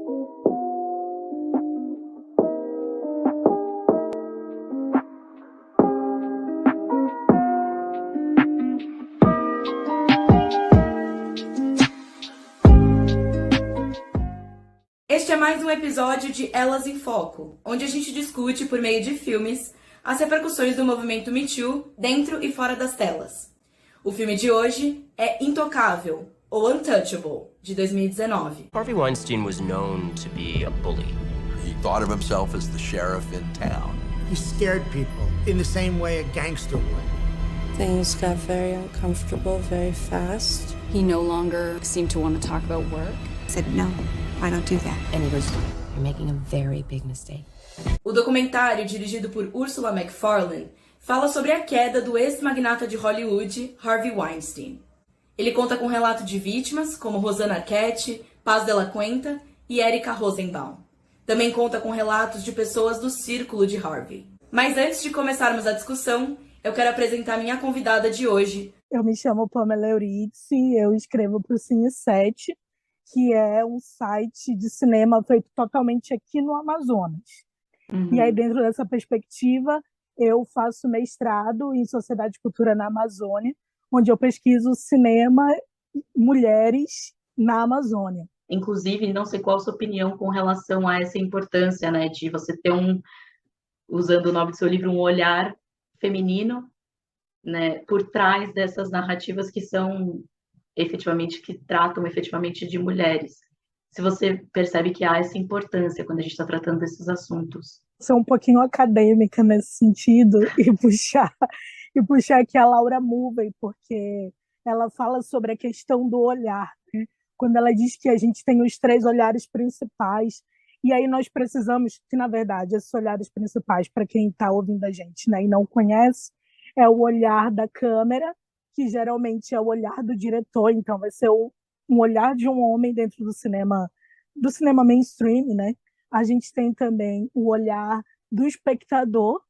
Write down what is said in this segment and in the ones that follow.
Este é mais um episódio de Elas em Foco, onde a gente discute, por meio de filmes, as repercussões do movimento Me Too dentro e fora das telas. O filme de hoje é Intocável, ou Untouchable, de 2019. Harvey Weinstein was known to be a bully. He thought of himself as the sheriff in town. He scared people in the same way a gangster would. Things got very uncomfortable very fast. He no longer seemed to want to talk about work. I said, no, I don't do that. And he goes, you're making a very big mistake. O documentário, dirigido por Ursula Macfarlane, fala sobre a queda do ex-magnata de Hollywood, Harvey Weinstein. Ele conta com relato de vítimas, como Rosanna Arquette, Paz de la Cuenta e Erica Rosenbaum. Também conta com relatos de pessoas do círculo de Harvey. Mas antes de começarmos a discussão, eu quero apresentar minha convidada de hoje. Eu me chamo Pamela Euridice, eu escrevo para o Cine7, que é um site de cinema feito totalmente aqui no Amazonas. E aí, dentro dessa perspectiva, eu faço mestrado em Sociedade e Cultura na Amazônia, onde eu pesquiso cinema mulheres na Amazônia. Inclusive, não sei qual a sua opinião com relação a essa importância, né, de você ter usando o nome do seu livro, um olhar feminino, né, por trás dessas narrativas que são que tratam efetivamente de mulheres. Se você percebe que há essa importância quando a gente está tratando desses assuntos. Sou um pouquinho acadêmica nesse sentido e puxar aqui a Laura Mulvey, porque ela fala sobre a questão do olhar, né? Quando ela diz que a gente tem os 3 olhares principais, e aí nós precisamos, que na verdade esses olhares principais, para quem está ouvindo a gente, né, e não conhece, é o olhar da câmera, que geralmente é o olhar do diretor, então vai ser um olhar de um homem dentro do cinema mainstream, né? A gente tem também o olhar do espectador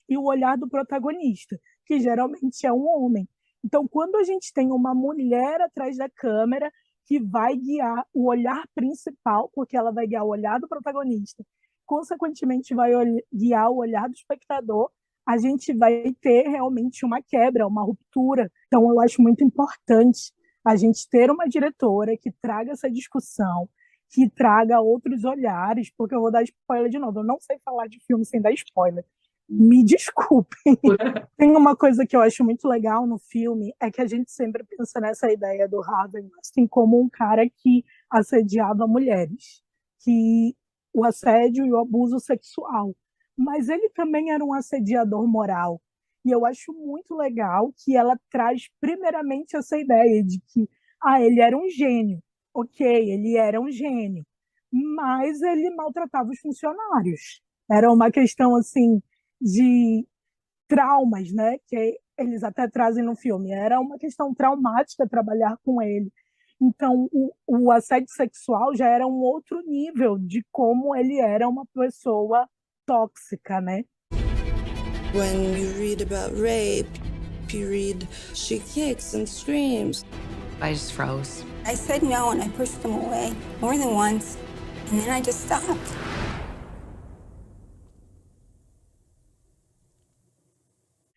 e o olhar do protagonista, que geralmente é um homem. Então, quando a gente tem uma mulher atrás da câmera que vai guiar o olhar principal, porque ela vai guiar o olhar do protagonista, consequentemente vai guiar o olhar do espectador, a gente vai ter realmente uma quebra, uma ruptura. Então, eu acho muito importante a gente ter uma diretora que traga essa discussão, que traga outros olhares, porque eu vou dar spoiler de novo. Eu não sei falar de filme sem dar spoiler. Me desculpem. Tem uma coisa que eu acho muito legal no filme, é que a gente sempre pensa nessa ideia do Harvey Weinstein como um cara que assediava mulheres, que o assédio e o abuso sexual. Mas ele também era um assediador moral. E eu acho muito legal que ela traz primeiramente essa ideia de que ele era um gênio. Ok, ele era um gênio, mas ele maltratava os funcionários. Era uma questão assim de traumas, né? Que eles até trazem no filme. Era uma questão traumática trabalhar com ele. Então, o assédio sexual já era um outro nível de como ele era uma pessoa tóxica, né? When you read about rape, you read she kicks and screams. I just froze. I said no and I pushed them away more than once, and then I just stopped.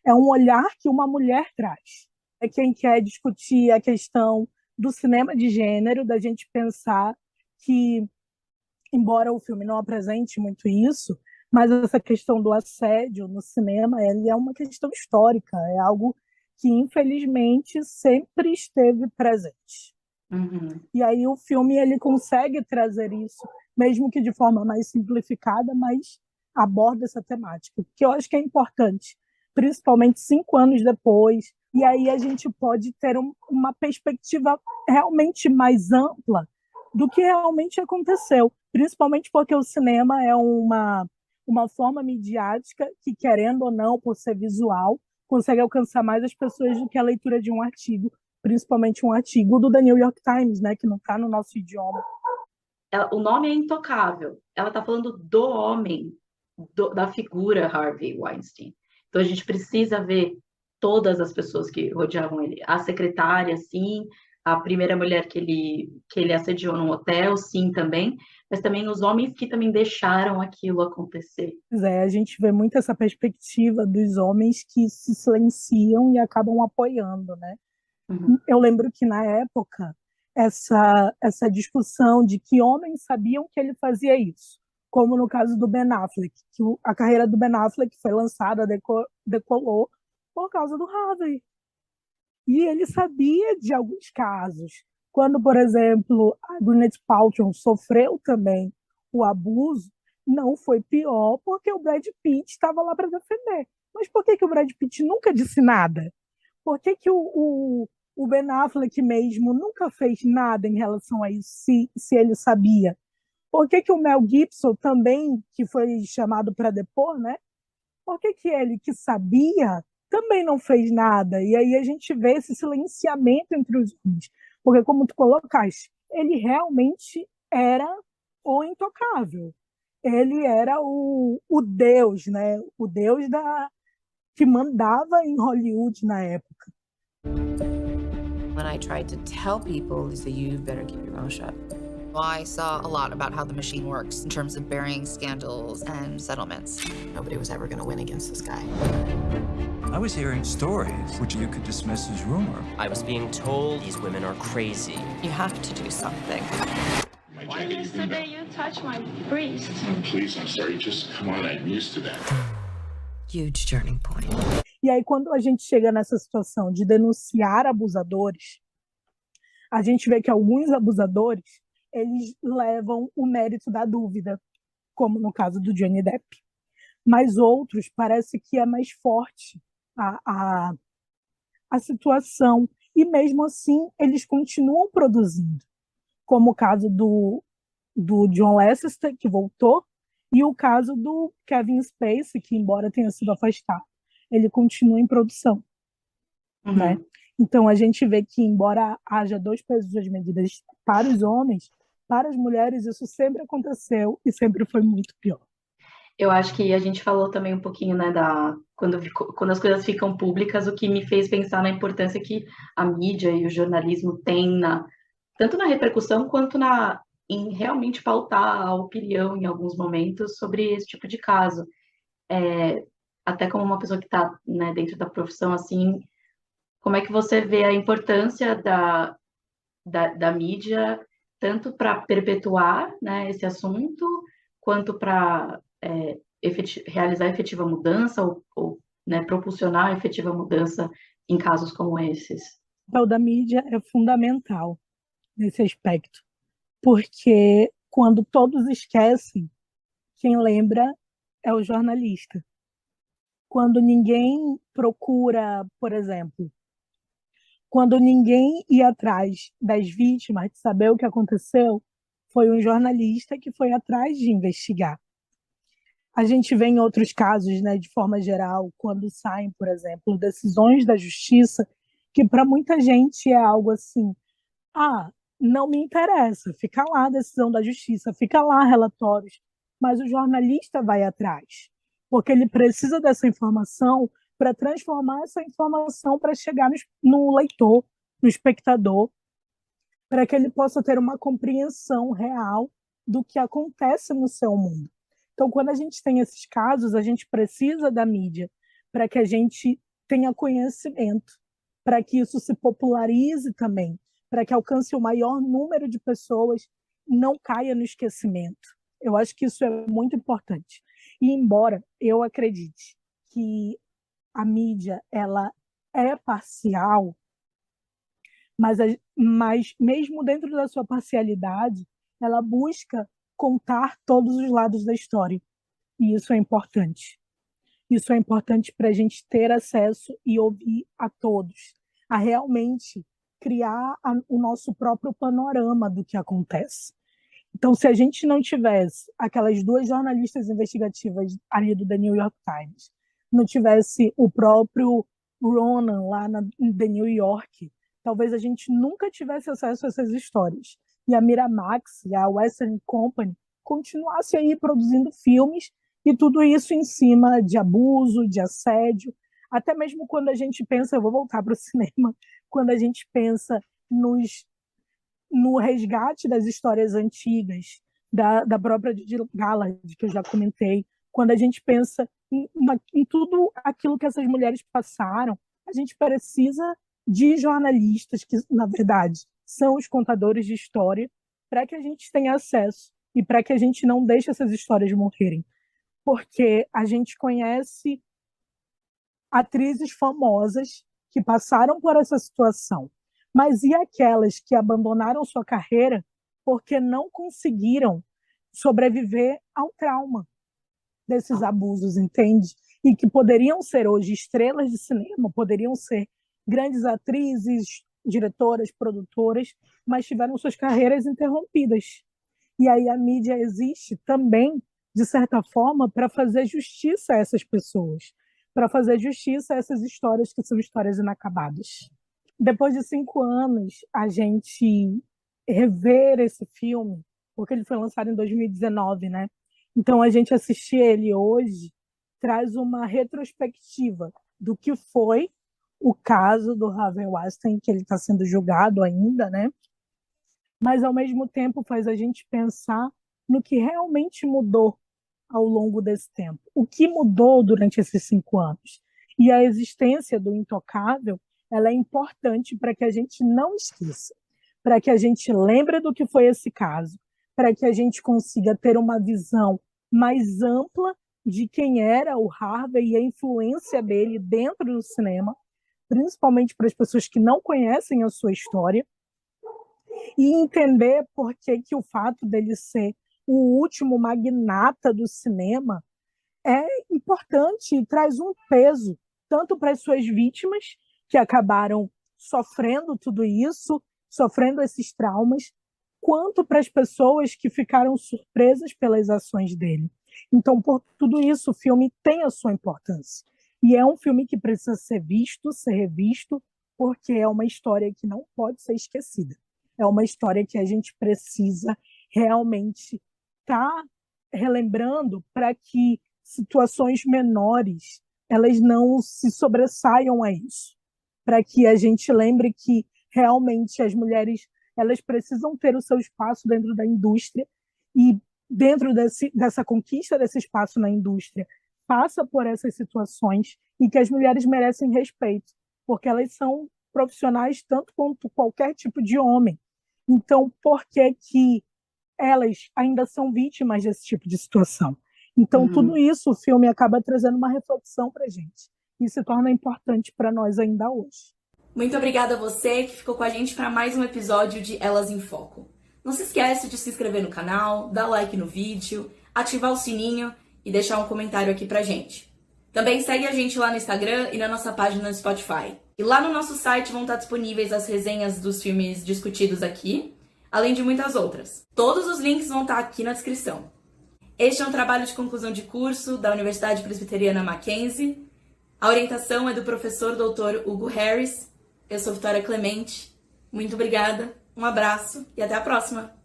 É um olhar que uma mulher traz. É quem quer discutir a questão do cinema de gênero, da gente pensar que, embora o filme não apresente muito isso, mas essa questão do assédio no cinema, ele é uma questão histórica, é algo que, infelizmente, sempre esteve presente. E aí o filme ele consegue trazer isso, mesmo que de forma mais simplificada, mas aborda essa temática, que eu acho que é importante, principalmente 5 anos depois, e aí a gente pode ter uma perspectiva realmente mais ampla do que realmente aconteceu, principalmente porque o cinema é uma forma midiática que, querendo ou não, por ser visual, consegue alcançar mais as pessoas do que a leitura de um artigo, principalmente um artigo do The New York Times, né, que não está no nosso idioma. O nome é Intocável. Ela está falando do homem, da figura Harvey Weinstein. Então, a gente precisa ver todas as pessoas que rodeavam ele. A secretária, sim, a primeira mulher que ele assediou num hotel, sim, também, mas também os homens que também deixaram aquilo acontecer. Pois é, a gente vê muito essa perspectiva dos homens que se silenciam e acabam apoiando, né? Uhum. Eu lembro que, na época, essa discussão de que homens sabiam que ele fazia isso, como no caso do Ben Affleck, que a carreira do Ben Affleck foi lançada, decolou por causa do Harvey. E ele sabia de alguns casos. Quando, por exemplo, a Gwyneth Paltrow sofreu também o abuso, não foi pior porque o Brad Pitt estava lá para defender. Mas por que o Brad Pitt nunca disse nada? Por que o Ben Affleck mesmo nunca fez nada em relação a isso, se ele sabia? Por que o Mel Gibson também, que foi chamado para depor, né? Por que ele, que sabia, também não fez nada? E aí a gente vê esse silenciamento entre os homens. Porque, como tu colocaste, ele realmente era o intocável. Ele era o Deus, né? O Deus que mandava em Hollywood na época. When I tried to tell people, they say, you better keep your mouth shut. I saw a lot about how the machine works in terms of burying scandals and settlements. Nobody was ever going to win against this guy. I was hearing stories which you could dismiss as rumor. I was being told these women are crazy. You have to do something. Why yesterday you touched my breast? Oh, please, I'm sorry. Just come on, I'm used to that. Huge turning point. E aí, quando a gente chega nessa situação de denunciar abusadores, a gente vê que alguns abusadores, eles levam o mérito da dúvida, como no caso do Johnny Depp. Mas outros, parece que é mais forte a situação. E mesmo assim, eles continuam produzindo. Como o caso do John Lester, que voltou, e o caso do Kevin Spacey, que embora tenha sido afastado, ele continua em produção. Uhum. Né? Então, a gente vê que, embora haja dois pesos e duas medidas para os homens, para as mulheres isso sempre aconteceu e sempre foi muito pior. Eu acho que a gente falou também um pouquinho, né, quando as coisas ficam públicas, o que me fez pensar na importância que a mídia e o jornalismo têm, tanto na repercussão quanto em realmente pautar a opinião em alguns momentos sobre esse tipo de caso. Até como uma pessoa que está, né, dentro da profissão, assim, como é que você vê a importância da mídia, tanto para perpetuar, né, esse assunto, quanto para realizar efetiva mudança ou né, propulsionar a efetiva mudança em casos como esses? O papel da mídia é fundamental nesse aspecto, porque quando todos esquecem, quem lembra é o jornalista. Quando ninguém procura, por exemplo, quando ninguém ia atrás das vítimas, de saber o que aconteceu, foi um jornalista que foi atrás de investigar. A gente vê em outros casos, né, de forma geral, quando saem, por exemplo, decisões da justiça, que para muita gente é algo assim, não me interessa, fica lá a decisão da justiça, fica lá relatórios, mas o jornalista vai atrás, porque ele precisa dessa informação para transformar essa informação para chegar no leitor, no espectador, para que ele possa ter uma compreensão real do que acontece no seu mundo. Então, quando a gente tem esses casos, a gente precisa da mídia para que a gente tenha conhecimento, para que isso se popularize também, para que alcance o maior número de pessoas e não caia no esquecimento. Eu acho que isso é muito importante. E embora eu acredite que a mídia ela é parcial, mas mesmo dentro da sua parcialidade, ela busca contar todos os lados da história. E isso é importante. Isso é importante para a gente ter acesso e ouvir a todos, a realmente criar o nosso próprio panorama do que acontece. Então, se a gente não tivesse aquelas duas jornalistas investigativas ali do The New York Times, não tivesse o próprio Ronan lá na The New York, talvez a gente nunca tivesse acesso a essas histórias. E a Miramax e a Western Company continuassem aí produzindo filmes e tudo isso em cima de abuso, de assédio. Até mesmo quando a gente pensa, eu vou voltar para o cinema, quando a gente pensa no resgate das histórias antigas, da própria Judy Garland, que eu já comentei, quando a gente pensa em tudo aquilo que essas mulheres passaram, a gente precisa de jornalistas que, na verdade, são os contadores de história, para que a gente tenha acesso e para que a gente não deixe essas histórias morrerem. Porque a gente conhece atrizes famosas que passaram por essa situação, mas e aquelas que abandonaram sua carreira porque não conseguiram sobreviver ao trauma desses abusos, entende? E que poderiam ser hoje estrelas de cinema, poderiam ser grandes atrizes, diretoras, produtoras, mas tiveram suas carreiras interrompidas. E aí a mídia existe também, de certa forma, para fazer justiça a essas pessoas, para fazer justiça a essas histórias que são histórias inacabadas. Depois de 5 anos, a gente rever esse filme, porque ele foi lançado em 2019, né? Então, a gente assistir ele hoje traz uma retrospectiva do que foi o caso do Harvey Weinstein, que ele está sendo julgado ainda, né? Mas, ao mesmo tempo, faz a gente pensar no que realmente mudou ao longo desse tempo. O que mudou durante esses 5 anos? E a existência do Intocável, ela é importante para que a gente não esqueça, para que a gente lembre do que foi esse caso, para que a gente consiga ter uma visão mais ampla de quem era o Harvey e a influência dele dentro do cinema, principalmente para as pessoas que não conhecem a sua história, e entender por que o fato dele ser o último magnata do cinema é importante e traz um peso, tanto para as suas vítimas, que acabaram sofrendo tudo isso, sofrendo esses traumas, quanto para as pessoas que ficaram surpresas pelas ações dele. Então, por tudo isso, o filme tem a sua importância. E é um filme que precisa ser visto, ser revisto, porque é uma história que não pode ser esquecida. É uma história que a gente precisa realmente estar relembrando para que situações menores elas não se sobressaiam a isso. Para que a gente lembre que realmente as mulheres elas precisam ter o seu espaço dentro da indústria e dentro dessa conquista desse espaço na indústria passa por essas situações e que as mulheres merecem respeito, porque elas são profissionais tanto quanto qualquer tipo de homem. Então, por que elas ainda são vítimas desse tipo de situação? Então, tudo isso o filme acaba trazendo uma reflexão para a gente e se torna importante para nós ainda hoje. Muito obrigada a você que ficou com a gente para mais um episódio de Elas em Foco. Não se esquece de se inscrever no canal, dar like no vídeo, ativar o sininho e deixar um comentário aqui pra gente. Também segue a gente lá no Instagram e na nossa página no Spotify. E lá no nosso site vão estar disponíveis as resenhas dos filmes discutidos aqui, além de muitas outras. Todos os links vão estar aqui na descrição. Este é um trabalho de conclusão de curso da Universidade Presbiteriana Mackenzie. A orientação é do professor Dr. Hugo Harris. Eu sou Vitória Clemente. Muito obrigada, um abraço e até a próxima!